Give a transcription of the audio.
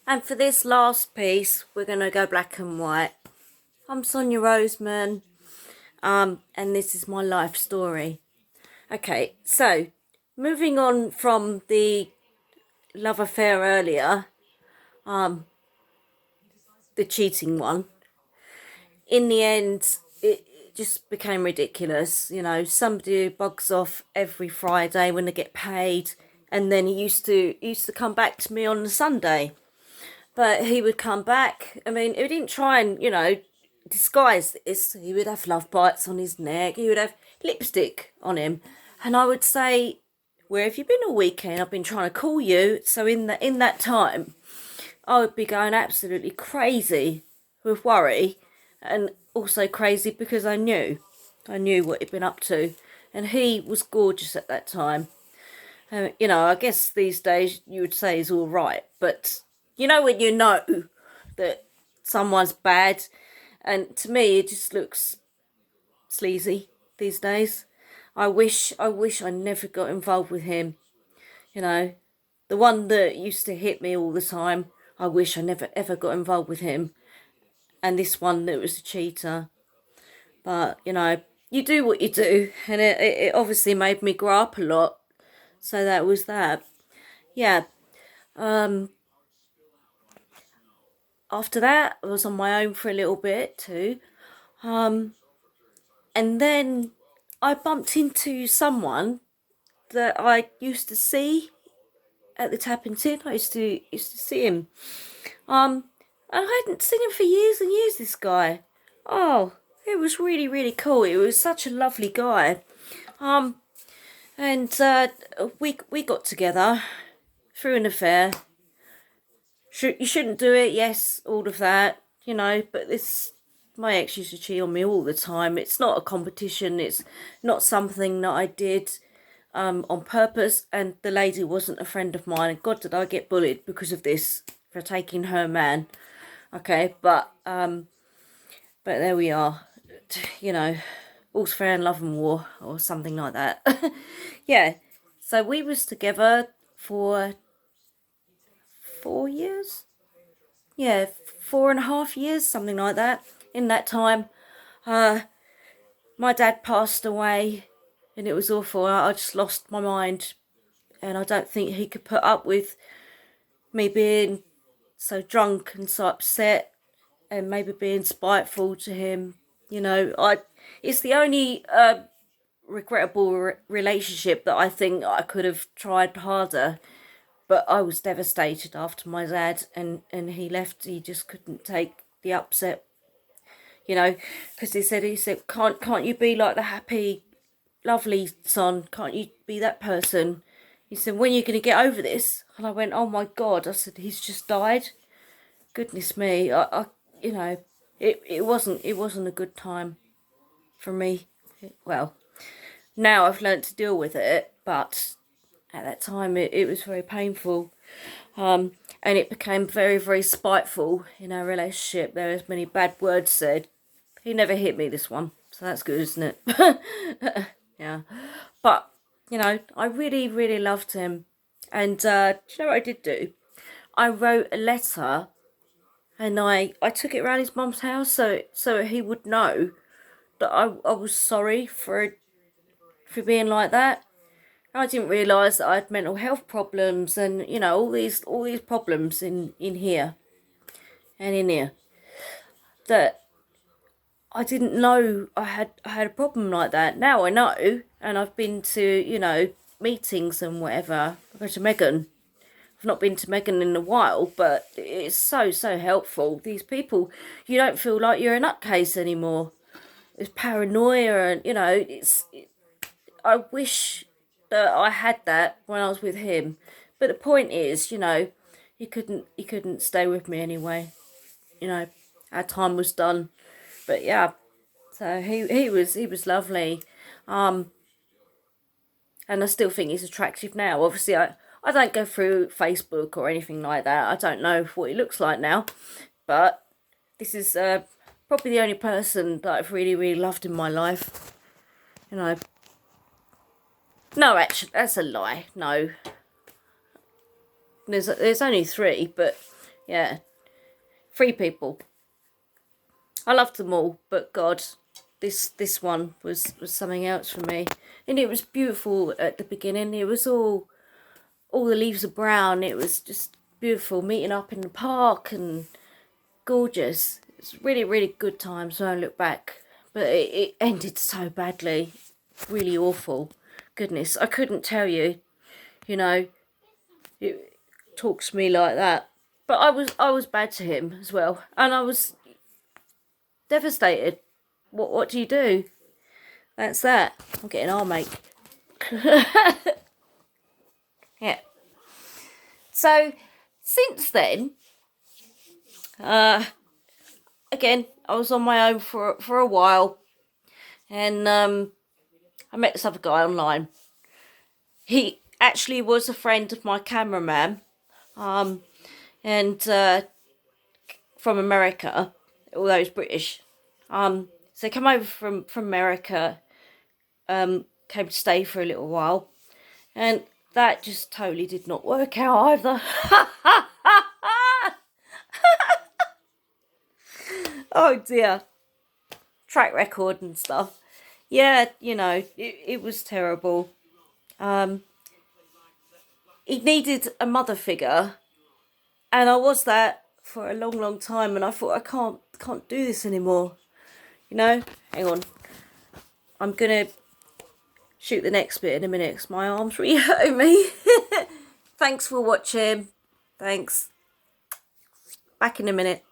And for this last piece, we're going to go black and white. I'm Sonya Roseman, and this is my life story. Okay, so moving on from the love affair earlier, the cheating one, in the end, it just became ridiculous. You know, somebody who bugs off every Friday when they get paid, and then he used to come back to me on the Sunday. But he would come back. I mean, he didn't try and, disguise this. He would have love bites on his neck. He would have lipstick on him. And I would say, where have you been all weekend? I've been trying to call you. So in that time, I would be going absolutely crazy with worry, and also crazy because I knew what he'd been up to. And he was gorgeous at that time. I guess these days you would say he's all right, but when you know that someone's bad, and to me it just looks sleazy these days. I wish I never got involved with him. The one that used to hit me all the time, I wish I never ever got involved with him. And this one that was a cheater. But, you do what you do, and it obviously made me grow up a lot. So that was that. Yeah. After that, I was on my own for a little bit too. And then I bumped into someone that I used to see at the Tapping Tin. I used to see him. And I hadn't seen him for years and years, this guy. Oh, it was really, really cool. It was such a lovely guy. And we got together through an affair. You shouldn't do it, yes, all of that, but my ex used to cheat on me all the time. It's not a competition, it's not something that I did on purpose, and the lady wasn't a friend of mine, and God did I get bullied because of this, for taking her man. Okay, but there we are, all's fair in love and war, or something like that. Yeah, so we was together for 4 years. Yeah, 4.5 years, something like that. In that time, my dad passed away, and it was awful. I just lost my mind, and I don't think he could put up with me being so drunk and so upset, and maybe being spiteful to him. It's the only regrettable relationship that I think I could have tried harder. But I was devastated after my dad and he left. He just couldn't take the upset, because he said, can't you be like the happy, lovely son? Can't you be that person? He said, when are you going to get over this? And I went, oh my God. I said, he's just died. Goodness me. It wasn't a good time for me. Well, now I've learnt to deal with it, but at that time it was very painful, and it became very, very spiteful in our relationship. There was many bad words said. He never hit me, this one, so that's good, isn't it? Yeah, but I really, really loved him. And do you know what I did do? I wrote a letter, and I took it around his mum's house so he would know that I was sorry for being like that. I didn't realise that I had mental health problems, and all these problems in here and in here, that I didn't know I had a problem like that. Now I know, and I've been to meetings and whatever. I go to Megan. I've not been to Megan in a while, but it's so helpful. These people, you don't feel like you're a nutcase anymore. It's paranoia, and I wish that I had that when I was with him, but the point is, he couldn't stay with me anyway. Our time was done. But yeah, so he was lovely, and I still think he's attractive now. Obviously, I don't go through Facebook or anything like that. I don't know what he looks like now, but this is probably the only person that I've really, really loved in my life. No, actually, that's a lie. No. There's only 3, but Yeah, 3 people. I loved them all, but God, this one was something else for me. And it was beautiful at the beginning. It was all the leaves are brown. It was just beautiful, meeting up in the park and gorgeous. It's really, really good times when I look back. But it ended so badly. Really awful. Goodness, I couldn't tell you, you know, it talks to me like that. But I was bad to him as well. And I was devastated. What do you do? That's that. I'm getting arm ache. Yeah. So since then, again, I was on my own for a while, and I met this other guy online. He actually was a friend of my cameraman, and from America, although he's British. So he came over from America, came to stay for a little while, and that just totally did not work out either. Oh dear. Track record and stuff. Yeah, you know, it was terrible. He needed a mother figure, and I was that for a long, long time, and I thought I can't do this anymore. You know? Hang on. I'm gonna shoot the next bit in a minute because my arm's really hurting me. Thanks for watching. Thanks. Back in a minute.